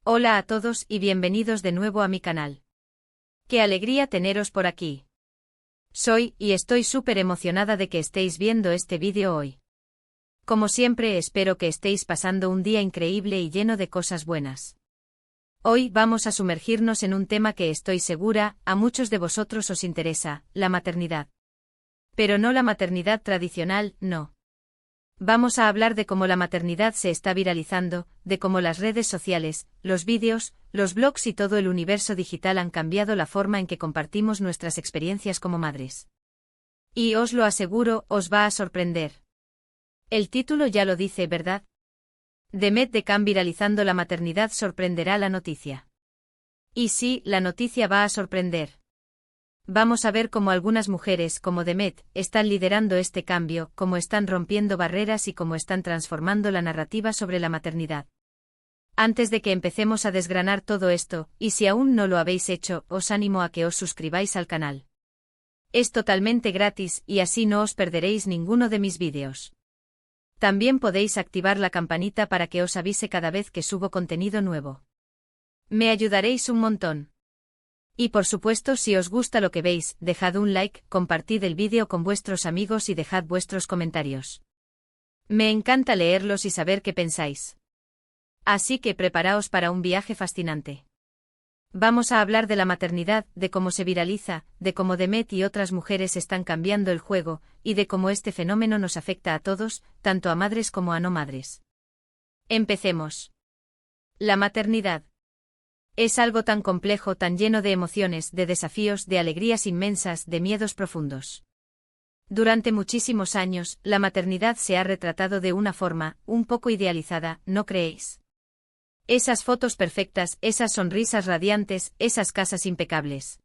Hola a todos y bienvenidos de nuevo a mi canal. ¡Qué alegría teneros por aquí! Soy y estoy súper emocionada de que estéis viendo este vídeo hoy. Como siempre espero que estéis pasando un día increíble y lleno de cosas buenas. Hoy vamos a sumergirnos en un tema que estoy segura, a muchos de vosotros os interesa, la maternidad. Pero no la maternidad tradicional, no. Vamos a hablar de cómo la maternidad se está viralizando, de cómo las redes sociales, los vídeos, los blogs y todo el universo digital han cambiado la forma en que compartimos nuestras experiencias como madres. Y os lo aseguro, os va a sorprender. El título ya lo dice, ¿verdad? Demet Decan viralizando la maternidad sorprenderá la noticia. Y sí, la noticia va a sorprender. Vamos a ver cómo algunas mujeres como Demet están liderando este cambio, cómo están rompiendo barreras y cómo están transformando la narrativa sobre la maternidad. Antes de que empecemos a desgranar todo esto, y si aún no lo habéis hecho, os animo a que os suscribáis al canal. Es totalmente gratis y así no os perderéis ninguno de mis vídeos. También podéis activar la campanita para que os avise cada vez que subo contenido nuevo. Me ayudaréis un montón. Y por supuesto, si os gusta lo que veis, dejad un like, compartid el vídeo con vuestros amigos y dejad vuestros comentarios. Me encanta leerlos y saber qué pensáis. Así que preparaos para un viaje fascinante. Vamos a hablar de la maternidad, de cómo se viraliza, de cómo Demet y otras mujeres están cambiando el juego, y de cómo este fenómeno nos afecta a todos, tanto a madres como a no madres. Empecemos. La maternidad. Es algo tan complejo, tan lleno de emociones, de desafíos, de alegrías inmensas, de miedos profundos. Durante muchísimos años, la maternidad se ha retratado de una forma, un poco idealizada, ¿no creéis? Esas fotos perfectas, esas sonrisas radiantes, esas casas impecables.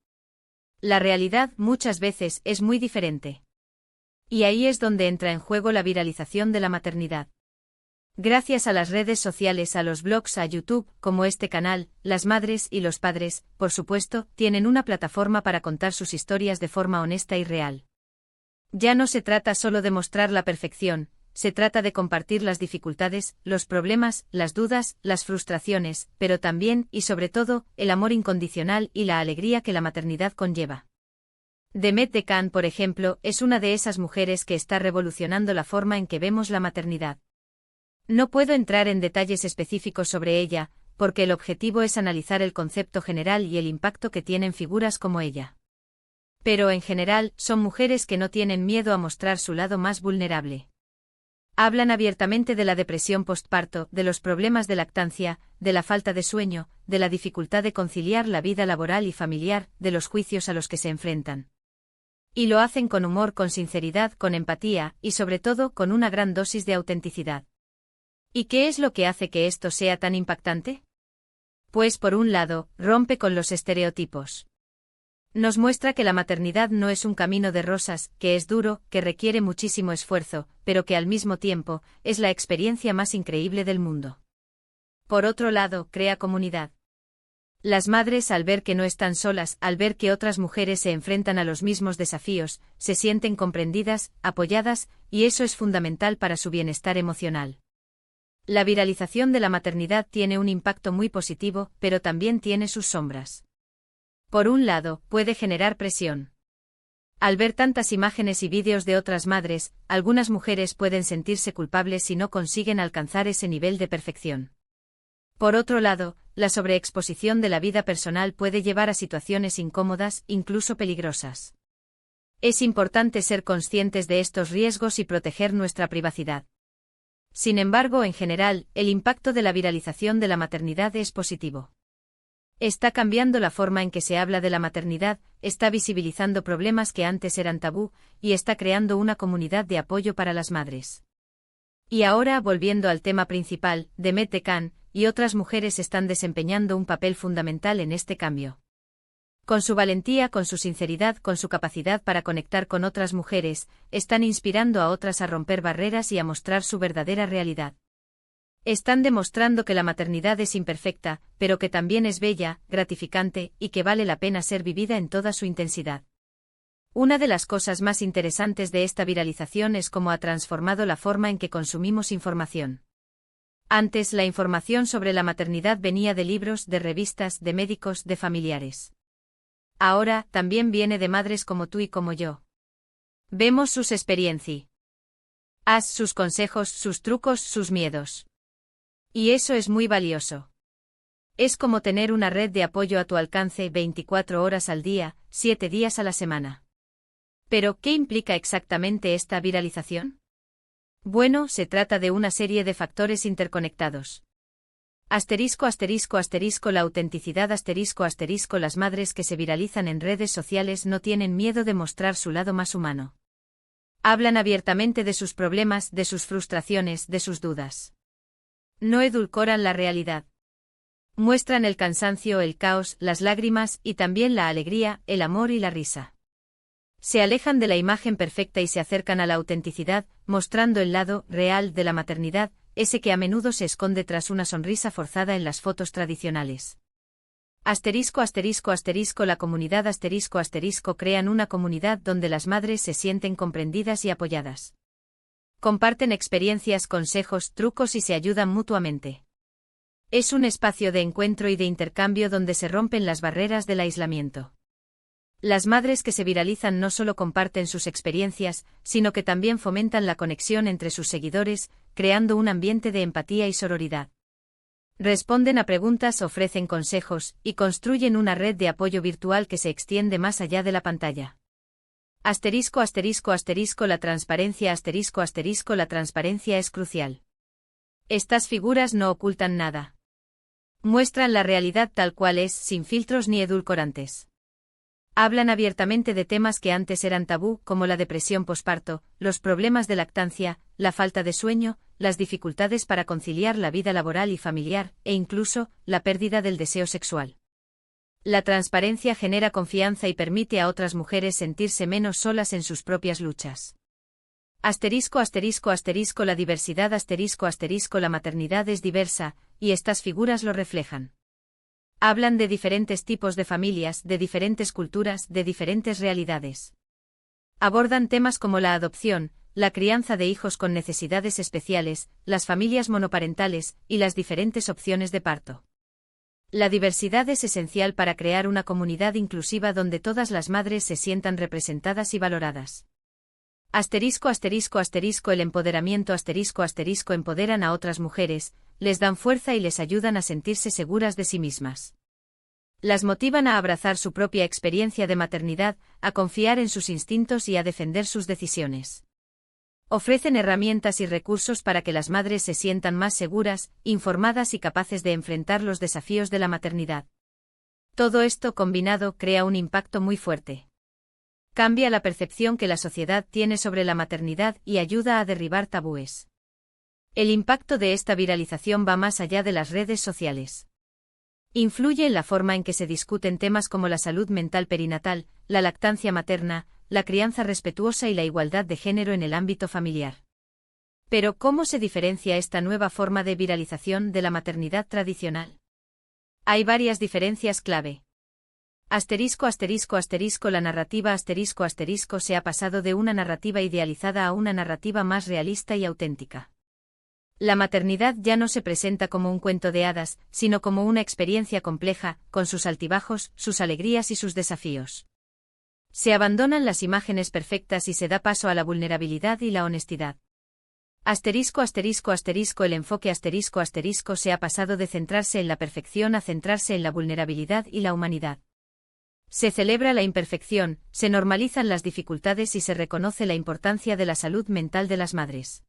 La realidad, muchas veces, es muy diferente. Y ahí es donde entra en juego la viralización de la maternidad. Gracias a las redes sociales, a los blogs, a YouTube, como este canal, las madres y los padres, por supuesto, tienen una plataforma para contar sus historias de forma honesta y real. Ya no se trata solo de mostrar la perfección, se trata de compartir las dificultades, los problemas, las dudas, las frustraciones, pero también, y sobre todo, el amor incondicional y la alegría que la maternidad conlleva. Demet Decan, por ejemplo, es una de esas mujeres que está revolucionando la forma en que vemos la maternidad. No puedo entrar en detalles específicos sobre ella, porque el objetivo es analizar el concepto general y el impacto que tienen figuras como ella. Pero en general, son mujeres que no tienen miedo a mostrar su lado más vulnerable. Hablan abiertamente de la depresión postparto, de los problemas de lactancia, de la falta de sueño, de la dificultad de conciliar la vida laboral y familiar, de los juicios a los que se enfrentan. Y lo hacen con humor, con sinceridad, con empatía, y sobre todo, con una gran dosis de autenticidad. ¿Y qué es lo que hace que esto sea tan impactante? Pues por un lado, rompe con los estereotipos. Nos muestra que la maternidad no es un camino de rosas, que es duro, que requiere muchísimo esfuerzo, pero que al mismo tiempo, es la experiencia más increíble del mundo. Por otro lado, crea comunidad. Las madres, al ver que no están solas, al ver que otras mujeres se enfrentan a los mismos desafíos, se sienten comprendidas, apoyadas, y eso es fundamental para su bienestar emocional. La viralización de la maternidad tiene un impacto muy positivo, pero también tiene sus sombras. Por un lado, puede generar presión. Al ver tantas imágenes y vídeos de otras madres, algunas mujeres pueden sentirse culpables si no consiguen alcanzar ese nivel de perfección. Por otro lado, la sobreexposición de la vida personal puede llevar a situaciones incómodas, incluso peligrosas. Es importante ser conscientes de estos riesgos y proteger nuestra privacidad. Sin embargo, en general, el impacto de la viralización de la maternidad es positivo. Está cambiando la forma en que se habla de la maternidad, está visibilizando problemas que antes eran tabú, y está creando una comunidad de apoyo para las madres. Y ahora, volviendo al tema principal, Demet Decan y otras mujeres están desempeñando un papel fundamental en este cambio. Con su valentía, con su sinceridad, con su capacidad para conectar con otras mujeres, están inspirando a otras a romper barreras y a mostrar su verdadera realidad. Están demostrando que la maternidad es imperfecta, pero que también es bella, gratificante, y que vale la pena ser vivida en toda su intensidad. Una de las cosas más interesantes de esta viralización es cómo ha transformado la forma en que consumimos información. Antes la información sobre la maternidad venía de libros, de revistas, de médicos, de familiares. Ahora también viene de madres como tú y como yo. Vemos sus experiencias, sus consejos, sus trucos, sus miedos. Y eso es muy valioso. Es como tener una red de apoyo a tu alcance 24 horas al día, 7 días a la semana. Pero, ¿qué implica exactamente esta viralización? Bueno, se trata de una serie de factores interconectados. Asterisco asterisco asterisco la autenticidad asterisco asterisco las madres que se viralizan en redes sociales no tienen miedo de mostrar su lado más humano. Hablan abiertamente de sus problemas, de sus frustraciones, de sus dudas. No edulcoran la realidad. Muestran el cansancio, el caos, las lágrimas y también la alegría, el amor y la risa. Se alejan de la imagen perfecta y se acercan a la autenticidad, mostrando el lado real de la maternidad, ese que a menudo se esconde tras una sonrisa forzada en las fotos tradicionales. Asterisco asterisco asterisco la comunidad asterisco asterisco crean una comunidad donde las madres se sienten comprendidas y apoyadas. Comparten experiencias, consejos, trucos y se ayudan mutuamente. Es un espacio de encuentro y de intercambio donde se rompen las barreras del aislamiento. Las madres que se viralizan no solo comparten sus experiencias, sino que también fomentan la conexión entre sus seguidores, creando un ambiente de empatía y sororidad. Responden a preguntas, ofrecen consejos, y construyen una red de apoyo virtual que se extiende más allá de la pantalla. Asterisco asterisco asterisco la transparencia asterisco asterisco la transparencia es crucial. Estas figuras no ocultan nada. Muestran la realidad tal cual es, sin filtros ni edulcorantes. Hablan abiertamente de temas que antes eran tabú, como la depresión posparto, los problemas de lactancia, la falta de sueño, las dificultades para conciliar la vida laboral y familiar, e incluso, la pérdida del deseo sexual. La transparencia genera confianza y permite a otras mujeres sentirse menos solas en sus propias luchas. Asterisco asterisco asterisco la diversidad asterisco asterisco la maternidad es diversa, y estas figuras lo reflejan. Hablan de diferentes tipos de familias, de diferentes culturas, de diferentes realidades. Abordan temas como la adopción, la crianza de hijos con necesidades especiales, las familias monoparentales, y las diferentes opciones de parto. La diversidad es esencial para crear una comunidad inclusiva donde todas las madres se sientan representadas y valoradas. Asterisco asterisco asterisco el empoderamiento asterisco asterisco empoderan a otras mujeres, les dan fuerza y les ayudan a sentirse seguras de sí mismas. Las motivan a abrazar su propia experiencia de maternidad, a confiar en sus instintos y a defender sus decisiones. Ofrecen herramientas y recursos para que las madres se sientan más seguras, informadas y capaces de enfrentar los desafíos de la maternidad. Todo esto combinado crea un impacto muy fuerte. Cambia la percepción que la sociedad tiene sobre la maternidad y ayuda a derribar tabúes. El impacto de esta viralización va más allá de las redes sociales. Influye en la forma en que se discuten temas como la salud mental perinatal, la lactancia materna, la crianza respetuosa y la igualdad de género en el ámbito familiar. Pero, ¿cómo se diferencia esta nueva forma de viralización de la maternidad tradicional? Hay varias diferencias clave. Asterisco asterisco asterisco la narrativa asterisco asterisco se ha pasado de una narrativa idealizada a una narrativa más realista y auténtica. La maternidad ya no se presenta como un cuento de hadas, sino como una experiencia compleja, con sus altibajos, sus alegrías y sus desafíos. Se abandonan las imágenes perfectas y se da paso a la vulnerabilidad y la honestidad. Asterisco asterisco asterisco el enfoque asterisco asterisco se ha pasado de centrarse en la perfección a centrarse en la vulnerabilidad y la humanidad. Se celebra la imperfección, se normalizan las dificultades y se reconoce la importancia de la salud mental de las madres.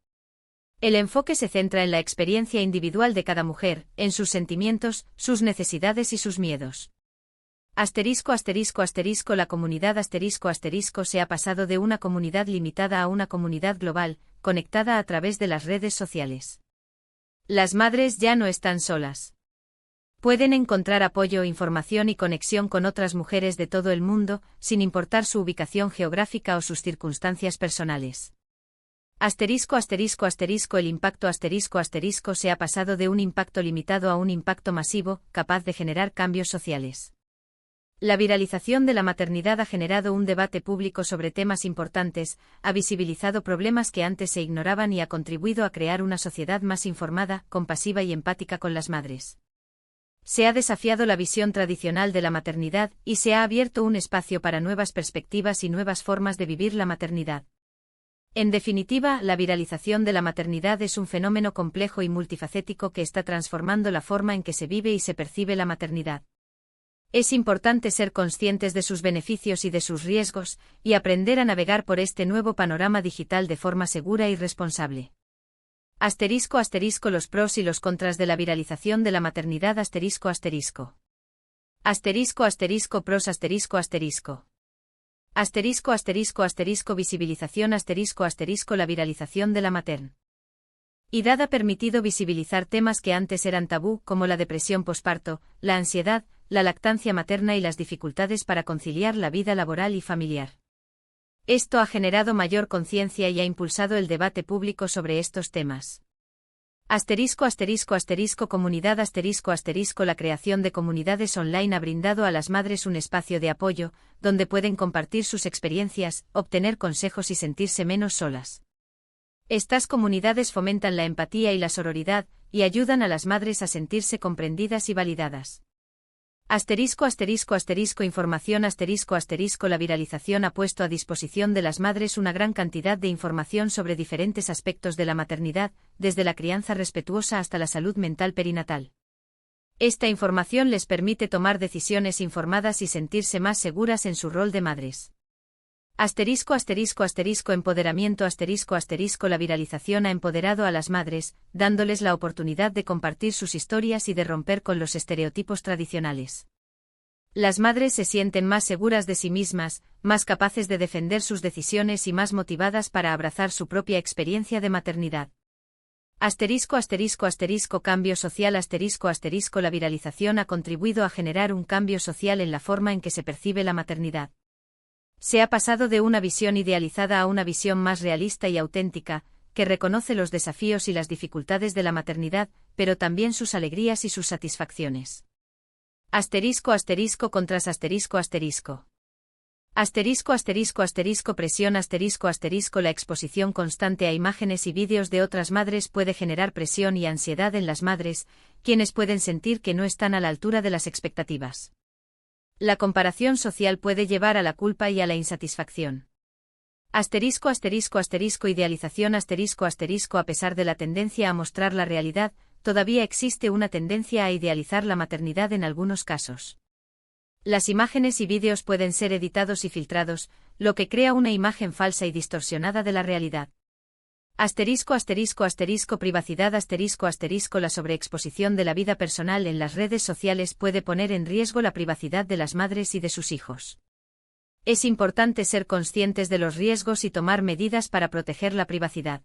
El enfoque se centra en la experiencia individual de cada mujer, en sus sentimientos, sus necesidades y sus miedos. Asterisco asterisco asterisco la comunidad asterisco asterisco se ha pasado de una comunidad limitada a una comunidad global, conectada a través de las redes sociales. Las madres ya no están solas. Pueden encontrar apoyo, información y conexión con otras mujeres de todo el mundo, sin importar su ubicación geográfica o sus circunstancias personales. Asterisco asterisco asterisco el impacto asterisco asterisco se ha pasado de un impacto limitado a un impacto masivo, capaz de generar cambios sociales. La viralización de la maternidad ha generado un debate público sobre temas importantes, ha visibilizado problemas que antes se ignoraban y ha contribuido a crear una sociedad más informada, compasiva y empática con las madres. Se ha desafiado la visión tradicional de la maternidad y se ha abierto un espacio para nuevas perspectivas y nuevas formas de vivir la maternidad. En definitiva, la viralización de la maternidad es un fenómeno complejo y multifacético que está transformando la forma en que se vive y se percibe la maternidad. Es importante ser conscientes de sus beneficios y de sus riesgos, y aprender a navegar por este nuevo panorama digital de forma segura y responsable. *** Los pros y los contras de la viralización de la maternidad. ***. Pros. Visibilización. La viralización de la maternidad ha permitido visibilizar temas que antes eran tabú, como la depresión posparto, la ansiedad, la lactancia materna y las dificultades para conciliar la vida laboral y familiar. Esto ha generado mayor conciencia y ha impulsado el debate público sobre estos temas. Comunidad. La creación de comunidades online ha brindado a las madres un espacio de apoyo, donde pueden compartir sus experiencias, obtener consejos y sentirse menos solas. Estas comunidades fomentan la empatía y la sororidad, y ayudan a las madres a sentirse comprendidas y validadas. Información. La viralización ha puesto a disposición de las madres una gran cantidad de información sobre diferentes aspectos de la maternidad, desde la crianza respetuosa hasta la salud mental perinatal. Esta información les permite tomar decisiones informadas y sentirse más seguras en su rol de madres. Empoderamiento. La viralización ha empoderado a las madres, dándoles la oportunidad de compartir sus historias y de romper con los estereotipos tradicionales. Las madres se sienten más seguras de sí mismas, más capaces de defender sus decisiones y más motivadas para abrazar su propia experiencia de maternidad. Cambio social. La viralización ha contribuido a generar un cambio social en la forma en que se percibe la maternidad. Se ha pasado de una visión idealizada a una visión más realista y auténtica, que reconoce los desafíos y las dificultades de la maternidad, pero también sus alegrías y sus satisfacciones. Contras. Presión. La exposición constante a imágenes y vídeos de otras madres puede generar presión y ansiedad en las madres, quienes pueden sentir que no están a la altura de las expectativas. La comparación social puede llevar a la culpa y a la insatisfacción. Idealización. A pesar de la tendencia a mostrar la realidad, todavía existe una tendencia a idealizar la maternidad en algunos casos. Las imágenes y vídeos pueden ser editados y filtrados, lo que crea una imagen falsa y distorsionada de la realidad. Privacidad. La sobreexposición de la vida personal en las redes sociales puede poner en riesgo la privacidad de las madres y de sus hijos. Es importante ser conscientes de los riesgos y tomar medidas para proteger la privacidad.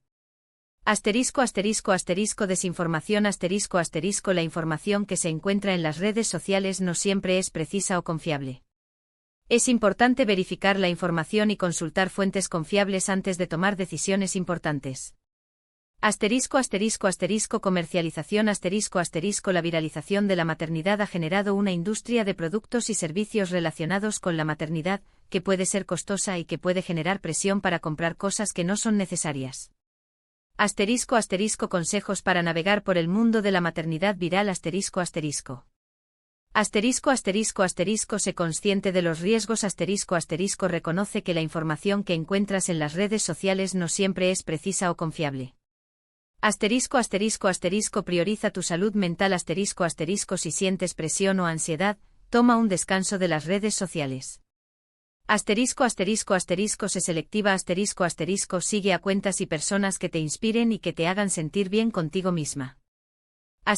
Desinformación. La información que se encuentra en las redes sociales no siempre es precisa o confiable. Es importante verificar la información y consultar fuentes confiables antes de tomar decisiones importantes. Comercialización. La viralización de la maternidad ha generado una industria de productos y servicios relacionados con la maternidad, que puede ser costosa y que puede generar presión para comprar cosas que no son necesarias. Consejos para navegar por el mundo de la maternidad viral. Sé consciente de los riesgos. Reconoce que la información que encuentras en las redes sociales no siempre es precisa o confiable. Prioriza tu salud mental. Si sientes presión o ansiedad, toma un descanso de las redes sociales. Sé selectiva. Sigue a cuentas y personas que te inspiren y que te hagan sentir bien contigo misma. No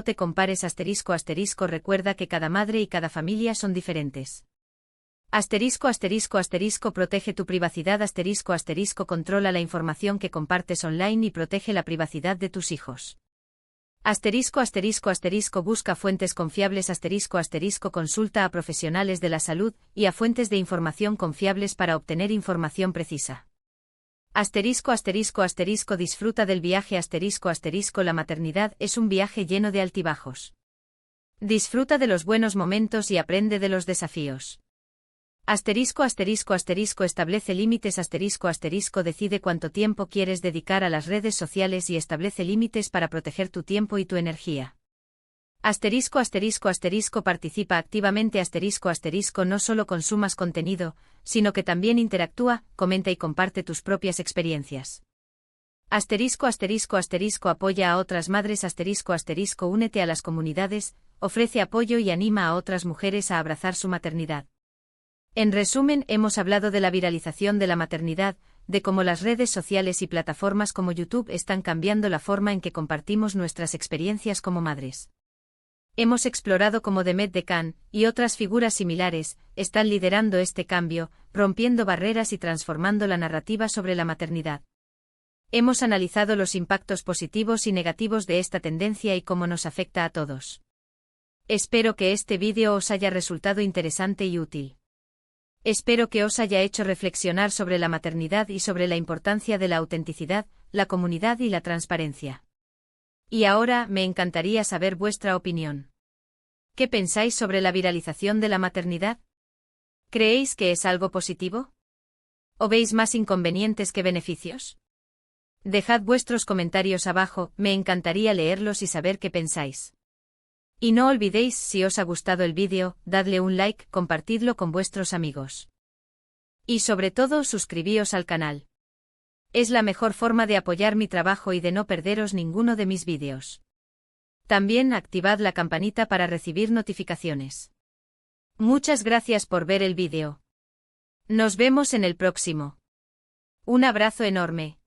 te compares. Recuerda que cada madre y cada familia son diferentes. Protege tu privacidad. Controla la información que compartes online y protege la privacidad de tus hijos. Busca fuentes confiables. Consulta a profesionales de la salud y a fuentes de información confiables para obtener información precisa. Disfruta del viaje. La maternidad es un viaje lleno de altibajos. Disfruta de los buenos momentos y aprende de los desafíos. Establece límites decide cuánto tiempo quieres dedicar a las redes sociales y establece límites para proteger tu tiempo y tu energía. Participa activamente no solo consumas contenido, sino que también interactúa, comenta y comparte tus propias experiencias. Apoya a otras madres únete a las comunidades, ofrece apoyo y anima a otras mujeres a abrazar su maternidad. En resumen, hemos hablado de la viralización de la maternidad, de cómo las redes sociales y plataformas como YouTube están cambiando la forma en que compartimos nuestras experiencias como madres. Hemos explorado cómo Demet Decan, y otras figuras similares, están liderando este cambio, rompiendo barreras y transformando la narrativa sobre la maternidad. Hemos analizado los impactos positivos y negativos de esta tendencia y cómo nos afecta a todos. Espero que este vídeo os haya resultado interesante y útil. Espero que os haya hecho reflexionar sobre la maternidad y sobre la importancia de la autenticidad, la comunidad y la transparencia. Y ahora, me encantaría saber vuestra opinión. ¿Qué pensáis sobre la viralización de la maternidad? ¿Creéis que es algo positivo? ¿O veis más inconvenientes que beneficios? Dejad vuestros comentarios abajo, me encantaría leerlos y saber qué pensáis. Y no olvidéis, si os ha gustado el vídeo, dadle un like, compartidlo con vuestros amigos. Y sobre todo, suscribíos al canal. Es la mejor forma de apoyar mi trabajo y de no perderos ninguno de mis vídeos. También activad la campanita para recibir notificaciones. Muchas gracias por ver el vídeo. Nos vemos en el próximo. Un abrazo enorme.